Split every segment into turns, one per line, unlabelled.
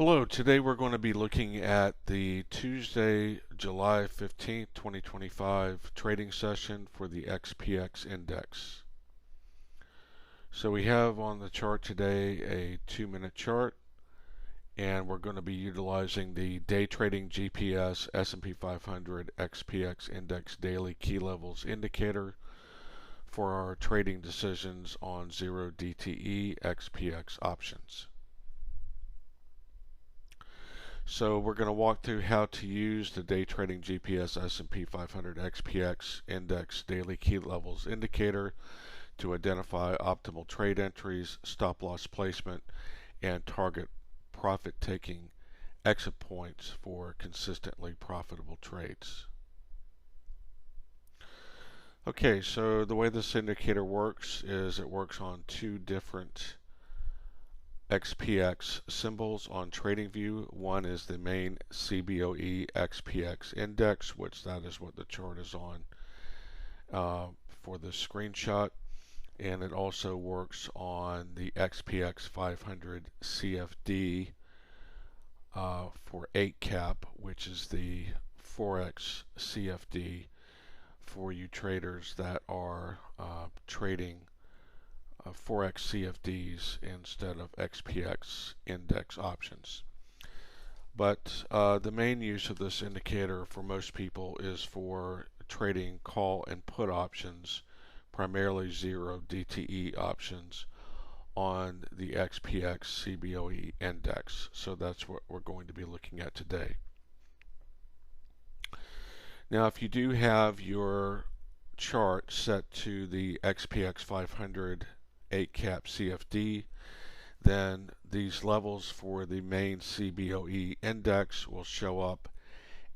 Hello, today we're going to be looking at the Tuesday, July 15th, 2025 trading session for the SPX index. So we have on the chart today a 2-minute chart, and we're going to be utilizing the day trading GPS S&P 500 SPX index daily key levels indicator for our trading decisions on 0 DTE SPX options. So we're going to walk through how to use the day trading GPS S&P 500 SPX index daily key levels indicator to identify optimal trade entries, stop loss placement, and target profit taking exit points for consistently profitable trades. Okay, so the way this indicator works is it works on two different SPX symbols on TradingView. One is the main CBOE SPX index, which that is what the chart is on for the screenshot, and it also works on the SPX 500 CFD for 8 cap, which is the Forex CFD for you traders that are trading Forex CFDs instead of SPX index options. But the main use of this indicator for most people is for trading call and put options, primarily 0 DTE options on the SPX CBOE index. So that's what we're going to be looking at today. Now, if you do have your chart set to the SPX 500 8 cap CFD, then these levels for the main CBOE index will show up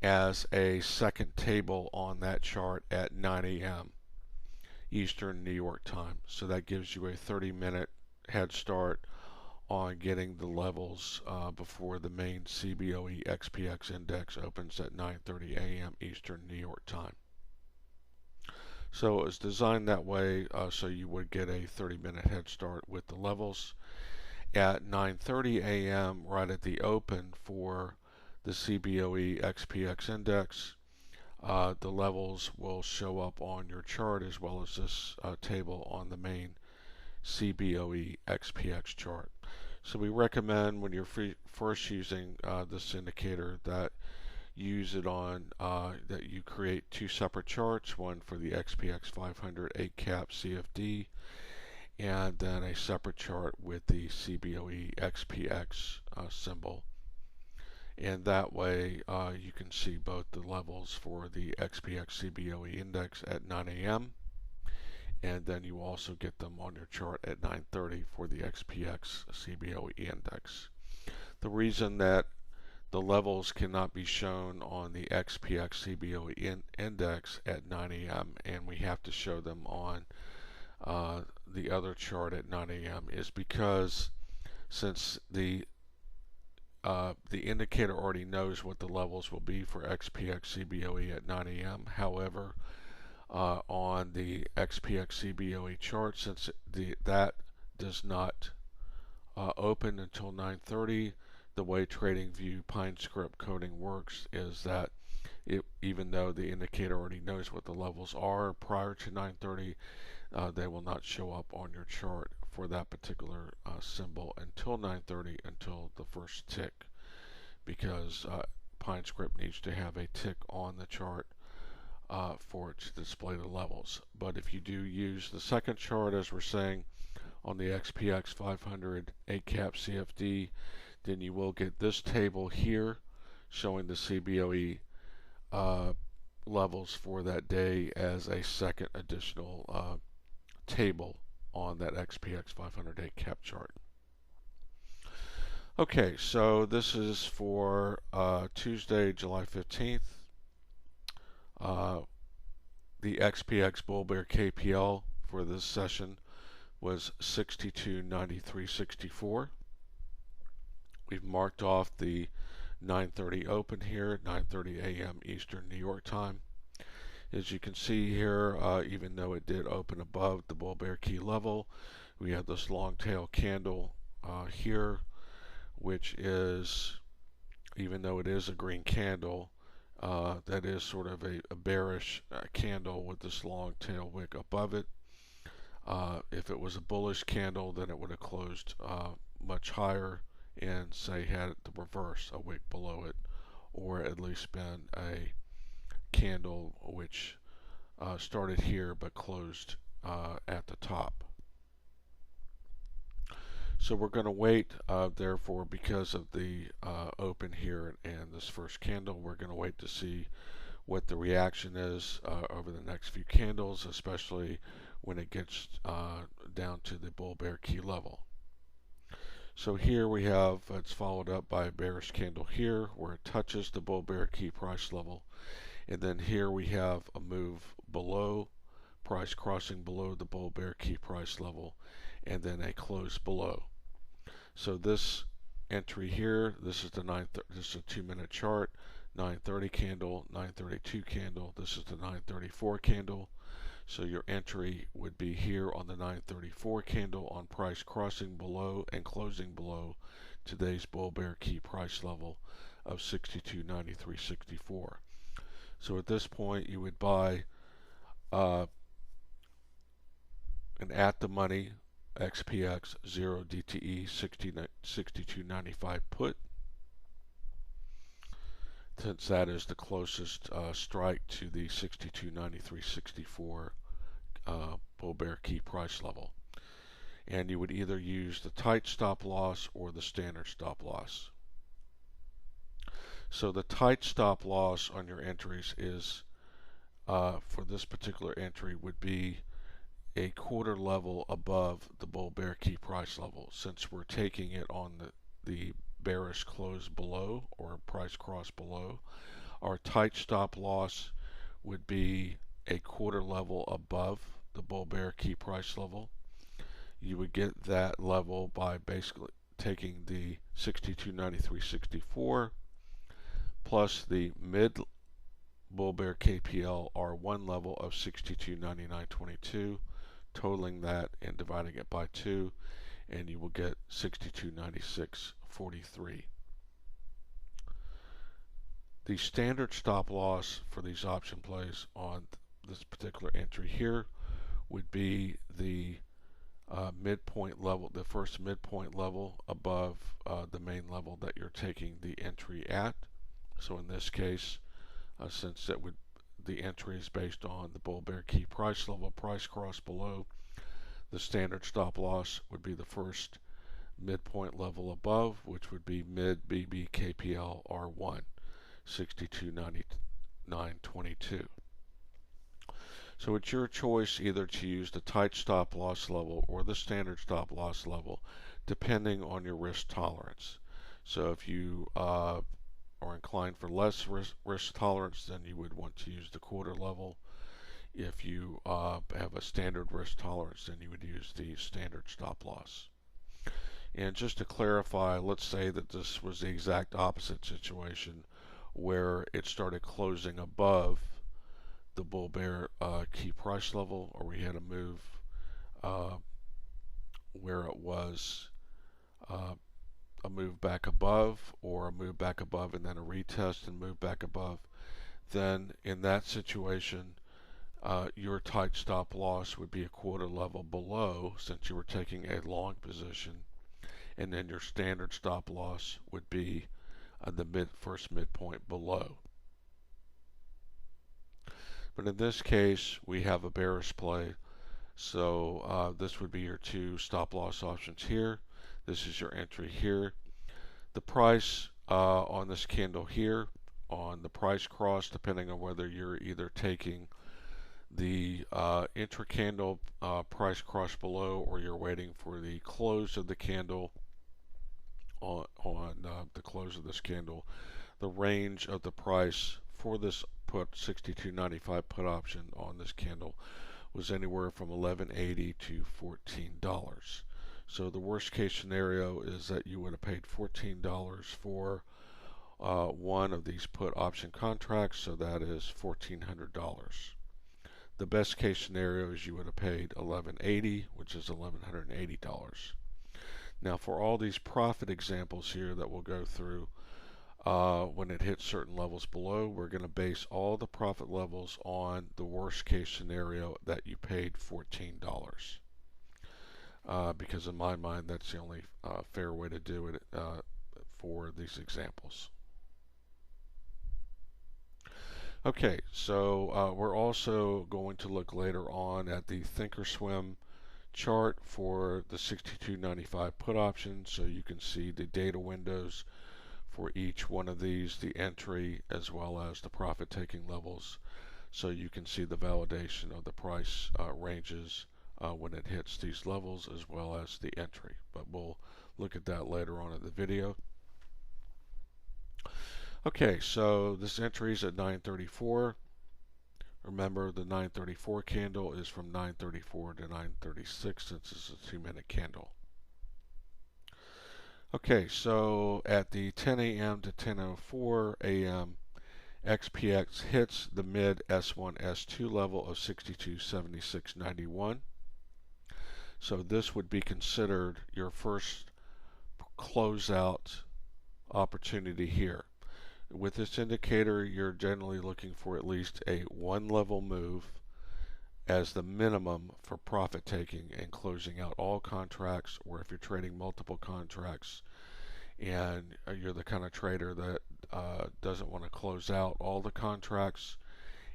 as a second table on that chart at 9 a.m. Eastern New York time. So that gives you a 30-minute head start on getting the levels before the main CBOE SPX index opens at 9:30 a.m. Eastern New York time. So it was designed that way so you would get a 30-minute head start with the levels. At 9:30 a.m. right at the open for the CBOE SPX index, the levels will show up on your chart as well as this table on the main CBOE SPX chart. So we recommend when you're first using this indicator that use it on that you create two separate charts, one for the SPX 500 8 cap CFD and then a separate chart with the CBOE SPX symbol, and that way you can see both the levels for the SPX CBOE index at 9 a.m. and then you also get them on your chart at 9:30 for the SPX CBOE index. The reason that the levels cannot be shown on the SPX CBOE index at 9 a.m. and we have to show them on the other chart at 9 a.m. is because since the indicator already knows what the levels will be for SPX CBOE at 9 a.m. However, on the SPX CBOE chart, since that does not open until 9:30, the way TradingView PineScript coding works is that even though the indicator already knows what the levels are prior to 9:30, they will not show up on your chart for that particular symbol until 9:30, until the first tick, because PineScript needs to have a tick on the chart for it to display the levels. But if you do use the second chart, as we're saying, on the SPX 500 8 cap CFD, then you will get this table here showing the CBOE levels for that day as a second additional table on that SPX 500 8 cap chart. Okay, so this is for Tuesday, July 15th. The SPX Bull Bear KPL for this session was 62.9364. We've marked off the 9:30 open here, 9:30 a.m. Eastern New York time. As you can see here, even though it did open above the bull bear key level, we have this long tail candle here which is, even though it is a green candle, that is sort of a bearish candle with this long tail wick above it. If it was a bullish candle, then it would have closed much higher and say had the reverse, a wick below it, or at least been a candle which started here but closed at the top. So we're going to wait, therefore, because of the open here and this first candle, we're going to wait to see what the reaction is over the next few candles, especially when it gets down to the bull bear key level. So here we have, it's followed up by a bearish candle here where it touches the bull bear key price level, and then here we have a move below, price crossing below the bull bear key price level, and then a close below. So this entry here, this is the this is a 2-minute chart, 9:30 candle, 9:32 candle, this is the 9:34 candle. So your entry would be here on the 9:34 candle on price crossing below and closing below today's bull bear key price level of 62.9364. So at this point you would buy an at the money SPX 0 DTE 62.95 put, since that is the closest strike to the 62.9364 bull bear key price level. And you would either use the tight stop loss or the standard stop loss. So the tight stop loss on your entries is, for this particular entry, would be a quarter level above the bull bear key price level, since we're taking it on the bearish close below or price cross below. Our tight stop loss would be a quarter level above the bull bear key price level. You would get that level by basically taking the 62.9364 plus the mid bull bear KPL R1 level of 62.9922, totaling that and dividing it by 2, and you will get 62.9643. The standard stop loss for these option plays on this particular entry here would be the midpoint level, the first midpoint level above the main level that you're taking the entry at. So in this case, since the entry is based on the bull bear key price level, price cross below, the standard stop loss would be the first midpoint level above, which would be mid BB KPL R1 62.9922. So it's your choice either to use the tight stop loss level or the standard stop loss level, depending on your risk tolerance. So if you are inclined for less risk tolerance, then you would want to use the quarter level. If you have a standard risk tolerance, then you would use the standard stop loss. And just to clarify, let's say that this was the exact opposite situation where it started closing above the bull bear key price level, or we had a move where it was a move back above, or a move back above and then a retest and move back above. Then in that situation, your tight stop loss would be a quarter level below, since you were taking a long position, and then your standard stop loss would be the first midpoint below. But in this case, we have a bearish play, so this would be your two stop loss options here. This is your entry here. The price on this candle here, on the price cross, depending on whether you're either taking the intra-candle price cross below, or you're waiting for the close of the candle on the close of this candle, the range of the price for this put 62.95 put option on this candle was anywhere from $11.80 to $14. So the worst case scenario is that you would have paid $14 for one of these put option contracts, so that is $1,400. The best case scenario is you would have paid $11.80, which is $1,180. Now for all these profit examples here that we'll go through, when it hits certain levels below, we're going to base all the profit levels on the worst case scenario that you paid $14. Because in my mind, that's the only fair way to do it for these examples. Okay, so we're also going to look later on at the Thinkorswim chart for the 62.95 put option, so you can see the data windows for each one of these, the entry as well as the profit taking levels, so you can see the validation of the price ranges when it hits these levels as well as the entry. But we'll look at that later on in the video. Okay, so this entry is at 934. Remember, the 934 candle is from 934 to 936 since it's a 2-minute candle. Okay, so at the 10 a.m. to 10:04 a.m., SPX hits the mid S1, S2 level of 62.7691. So this would be considered your first closeout opportunity here. With this indicator, you're generally looking for at least a one level move as the minimum for profit taking and closing out all contracts, or if you're trading multiple contracts and you're the kind of trader that doesn't want to close out all the contracts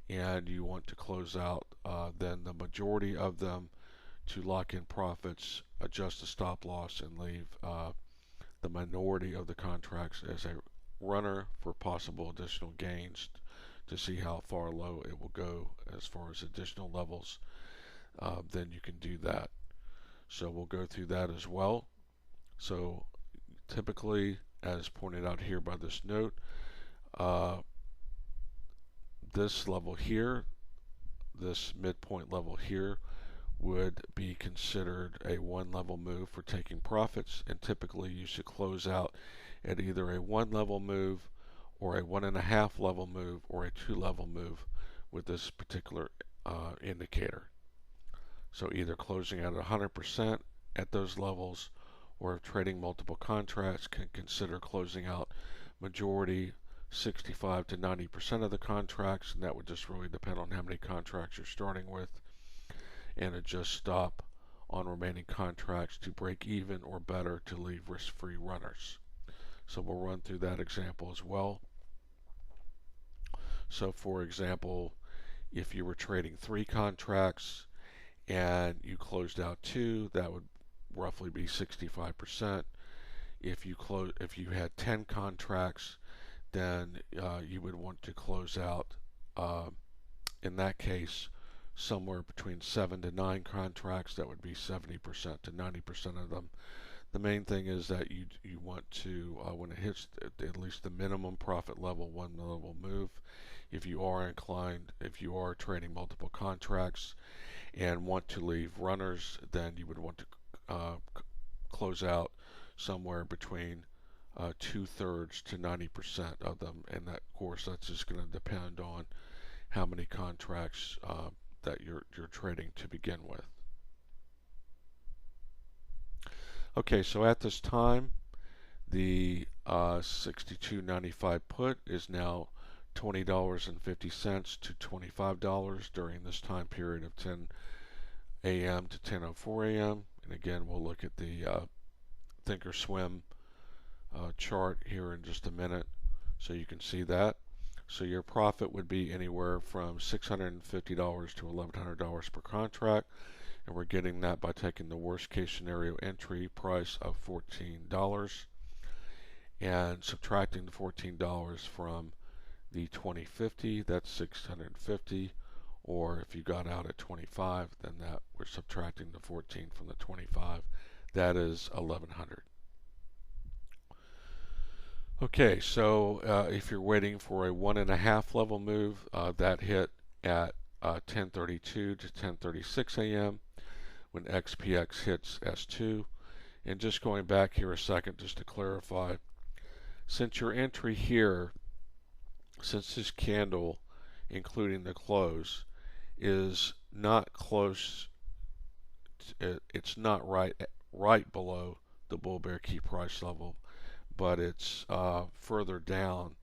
and you want to close out then the majority of them to lock in profits, adjust the stop loss, and leave the minority of the contracts as a runner for possible additional gains to see how far low it will go as far as additional levels, then you can do that. So we'll go through that as well. So typically, as pointed out here by this note, this level here, this midpoint level here, would be considered a one level move for taking profits, and typically you should close out at either a one level move or a 1.5 level move or a 2 level move with this particular indicator. So either closing out at 100% at those levels, or if trading multiple contracts, can consider closing out majority 65 to 90% of the contracts, and that would just really depend on how many contracts you're starting with, and adjust stop on remaining contracts to break even or better to leave risk-free runners. So we'll run through that example as well. So for example, if you were trading 3 contracts and you closed out 2, that would roughly be 65%. If you had 10 contracts, then you would want to close out in that case somewhere between 7 to 9 contracts. That would be 70% to 90% of them. The main thing is that you want to, when it hits at least the minimum profit level, one level move, if you are inclined, if you are trading multiple contracts and want to leave runners, then you would want to close out somewhere between 2/3 to 90% of them, and that, of course, that's just going to depend on how many contracts that you're trading to begin with. Okay, so at this time, the 62.95 put is now $20.50 to $25 during this time period of 10 a.m. to 10:04 a.m. And again, we'll look at the Thinkorswim chart here in just a minute so you can see that. So your profit would be anywhere from $650 to $1,100 per contract, and we're getting that by taking the worst case scenario entry price of $14 and subtracting the $14 from the 2050, that's $650, or if you got out at 25, then that we're subtracting the 14 from the 25, that is $1,100. Okay, so if you're waiting for a 1.5 level move, that hit at 10:32 to 10:36 a.m. when SPX hits S2. And just going back here a second just to clarify, since your entry here, since this candle, including the close, is not close, it's not right below the bull bear key price level, but it's further down.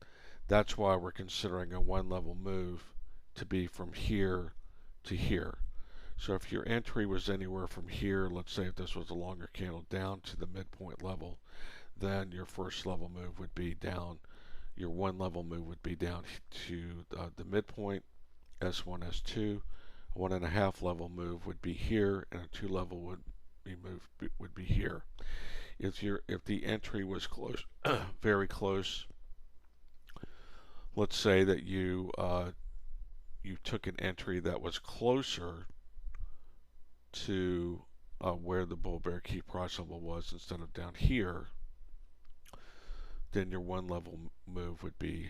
That's why we're considering a one level move to be from here to here. So if your entry was anywhere from here, let's say if this was a longer candle down to the midpoint level, then your first level move would be down. Your one level move would be down to the midpoint, S1, S2. A 1.5 level move would be here, and a 2 level would be here. If the entry was close, very close, let's say that you took an entry that was closer to where the bull bear key price level was instead of down here, then your one level move would be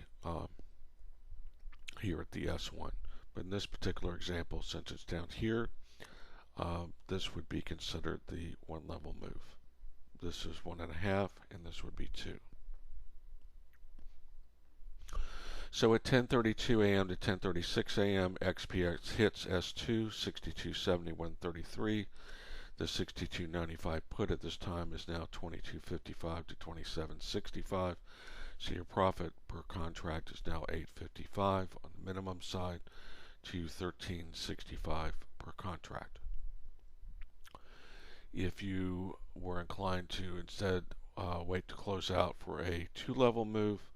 here at the S1. But in this particular example, since it's down here, this would be considered the one level move. This is 1.5, and this would be 2. So at 10:32 a.m. to 10:36 a.m., SPX hits S2, 62.71.33. The 62.95 put at this time is now 22.55 to 27.65. So your profit per contract is now 8.55 on the minimum side to 13.65 per contract. If you were inclined to instead wait to close out for a two-level move,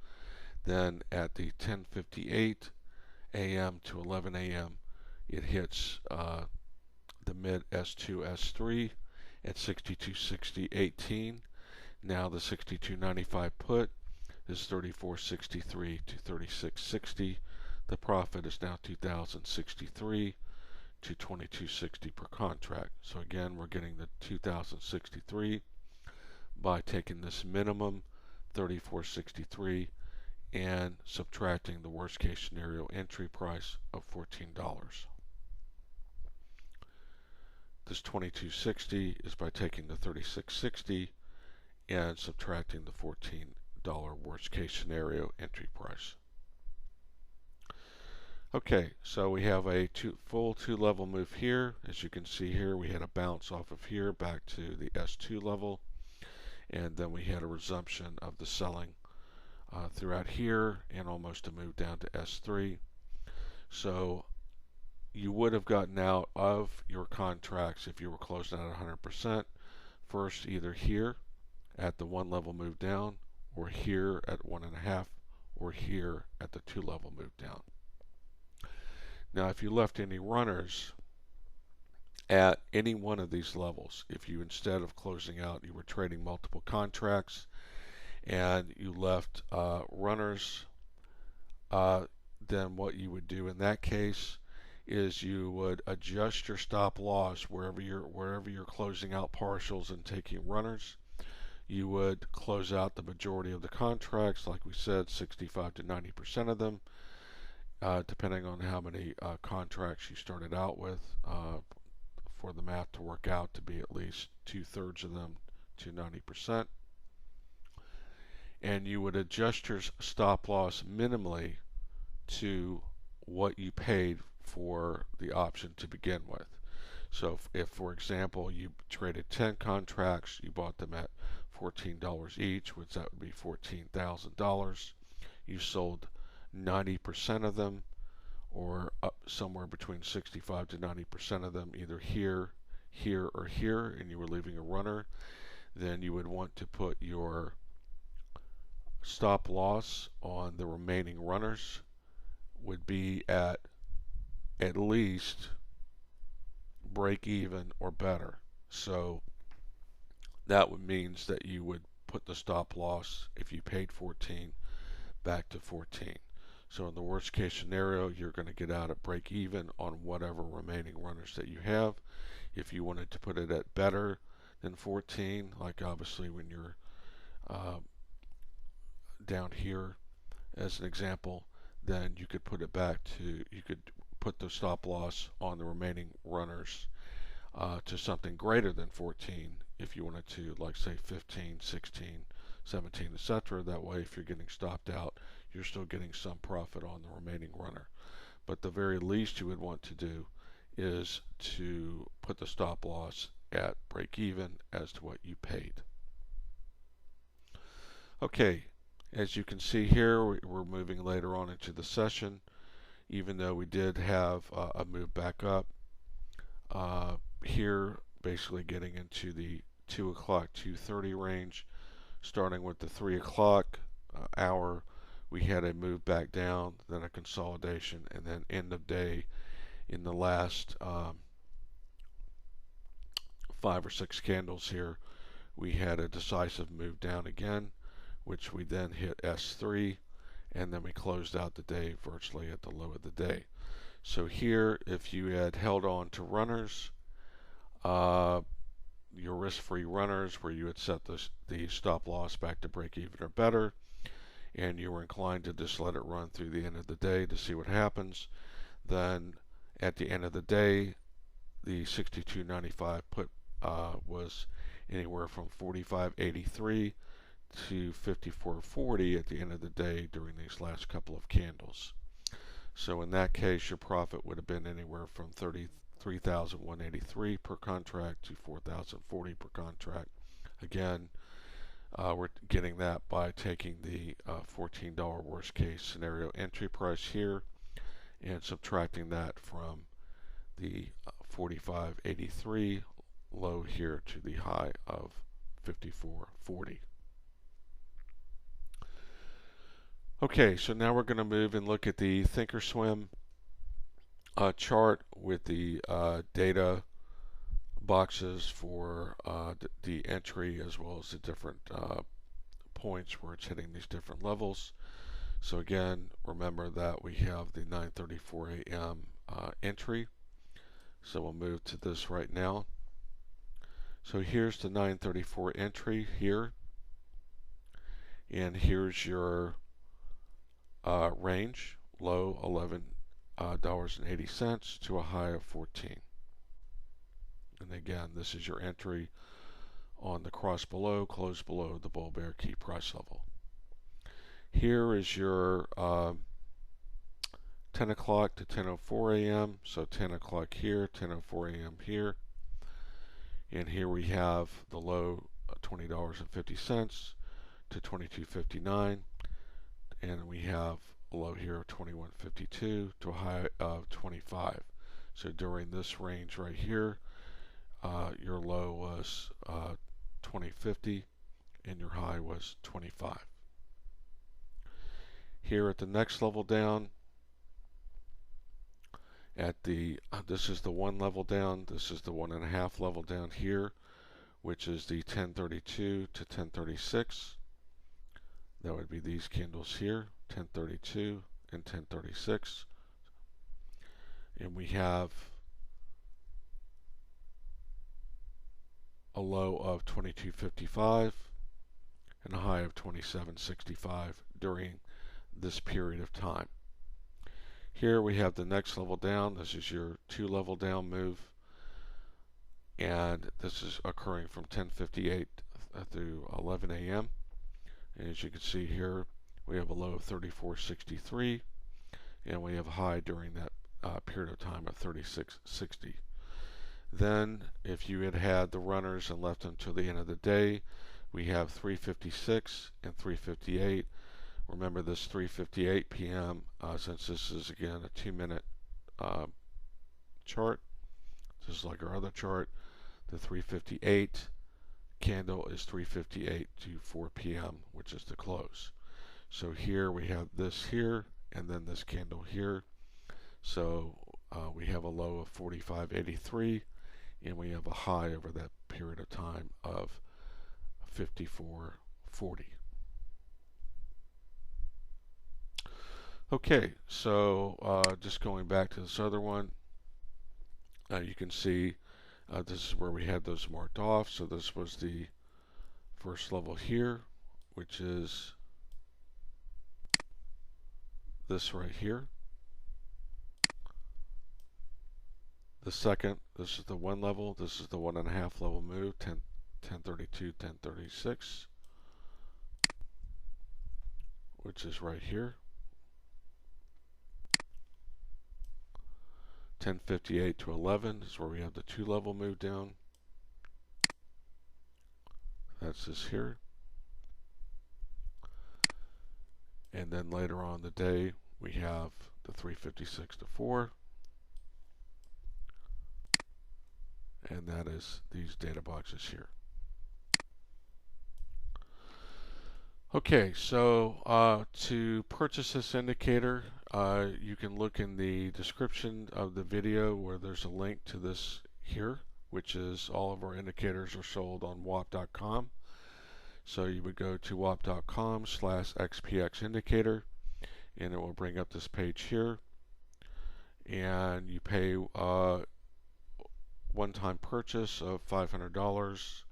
then at the 10:58 a.m. to 11 a.m. it hits the mid S2, S3 at 62.60.18. Now the 62.95 put is 34.63 to 36.60. The profit is now 2,063 to 22.60 per contract. So again, we're getting the 2,063 by taking this minimum 34.63 and subtracting the worst case scenario entry price of $14. This 22.60 is by taking the 36.60 and subtracting the $14 worst case scenario entry price. Okay, so we have a full two level move here. As you can see here, we had a bounce off of here back to the S2 level, and then we had a resumption of the selling throughout here and almost a move down to S3. So you would have gotten out of your contracts if you were closing at 100%. First, either here at the one level move down, or here at 1.5, or here at the two level move down. Now, if you left any runners at any one of these levels, if you instead of closing out, you were trading multiple contracts and you left runners, then what you would do in that case is you would adjust your stop loss wherever you're closing out partials and taking runners. You would close out the majority of the contracts, like we said, 65 to 90% of them, depending on how many contracts you started out with, for the math to work out to be at least 2/3 of them to 90%. And you would adjust your stop loss minimally to what you paid for the option to begin with. So if for example, you traded 10 contracts, you bought them at $14 each, which that would be $14,000. You sold 90% of them, or up somewhere between 65 to 90% of them, either here, here, or here, and you were leaving a runner, then you would want to put your stop loss on the remaining runners would be at least break even or better. So that would means that you would put the stop loss, if you paid 14, back to 14. So in the worst case scenario, you're going to get out at break even on whatever remaining runners that you have. If you wanted to put it at better than 14, like obviously when you're down here as an example, then you could put it back to, you could put the stop loss on the remaining runners to something greater than 14 if you wanted to, like say 15, 16, 17, etc. That way, if you're getting stopped out, you're still getting some profit on the remaining runner. But the very least you would want to do is to put the stop loss at break even as to what you paid. Okay, as you can see here, we're moving later on into the session. Even though we did have a move back up, here basically getting into the 2 o'clock, 2:30 range, starting with the 3 o'clock hour, we had a move back down, then a consolidation, and then end of day in the last 5 or 6 candles here, we had a decisive move down again, which we then hit S3, and then we closed out the day virtually at the low of the day. So here, if you had held on to runners, your risk-free runners, where you had set the stop loss back to break even or better, and you were inclined to just let it run through the end of the day to see what happens, then at the end of the day, the 62.95 put was anywhere from 45.83 to 54.40 at the end of the day during these last couple of candles. So in that case, your profit would have been anywhere from 33,183 per contract to 4,040 per contract. Again, we're getting that by taking the $14 worst case scenario entry price here and subtracting that from the 45.83 low here to the high of 54.40. Okay, so now we're going to move and look at the Thinkorswim chart with the data boxes for the entry as well as the different points where it's hitting these different levels. So again, remember that we have the 9:34 a.m. Entry. So we'll move to this right now. So here's the 9:34 entry here, and here's your range, low $11.80 to a high of 14. And again, this is your entry on the cross below, close below the bull bear key price level. Here is your 10 o'clock to 10:04 a.m. So 10 o'clock here, 10:04 a.m. here. And here we have the low $20.50 to $22.59. And we have a low here of $21.52 to a high of 25. So during this range right here, your low was $20.50 and your high was 25. Here at the next level down, at the this is the one level down, this is the 1.5 level down here, which is the 1032 to 1036. That would be these candles here, 1032 and 1036. And we have a low of 22.55 and a high of 27.65 during this period of time. Here we have the next level down. This is your 2 level down move, and this is occurring from 10:58 through 11 a.m. And as you can see here, we have a low of 34.63, and we have a high during that period of time of 36.60. Then, if you had had the runners and left them till the end of the day, we have 3:56 and 3:58. Remember this 3:58 p.m. Since this is again a 2-minute chart, just like our other chart. The 3:58 candle is 3:58 to 4 p.m., which is the close. So here we have this here, and then this candle here. So we have a low of 45.83, and we have a high over that period of time of 54.40. Okay, so just going back to this other one, you can see this is where we had those marked off. So this was the first level here, which is this right here. The second, this is the one level, this is the 1.5 level move, 1032, 1036, which is right here. 1058 to 11 is where we have the 2 level move down. That's this here. And then later on in the day, we have the 356 to 4. And that is these data boxes here. Okay, so to purchase this indicator, you can look in the description of the video where there's a link to this here, which is all of our indicators are sold on WAP.com. So you would go to WAP.com/XPX indicator, and it will bring up this page here, and you pay one-time purchase of $500,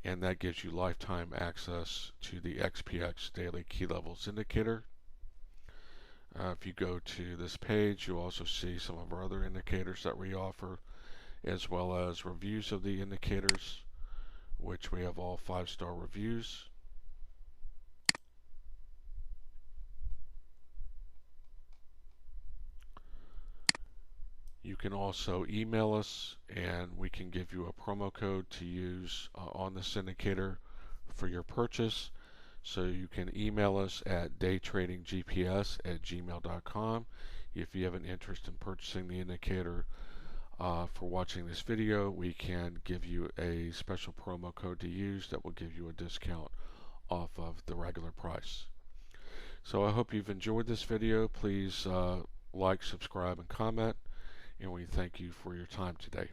and that gives you lifetime access to the XPX daily key levels indicator. If you go to this page, you'll also see some of our other indicators that we offer, as well as reviews of the indicators, which we have all 5-star reviews. You can also email us, and we can give you a promo code to use on this indicator for your purchase. So you can email us at daytradinggps@gmail.com if you have an interest in purchasing the indicator. For watching this video, we can give you a special promo code to use that will give you a discount off of the regular price. So I hope you've enjoyed this video. Please like, subscribe, and comment, and we thank you for your time today.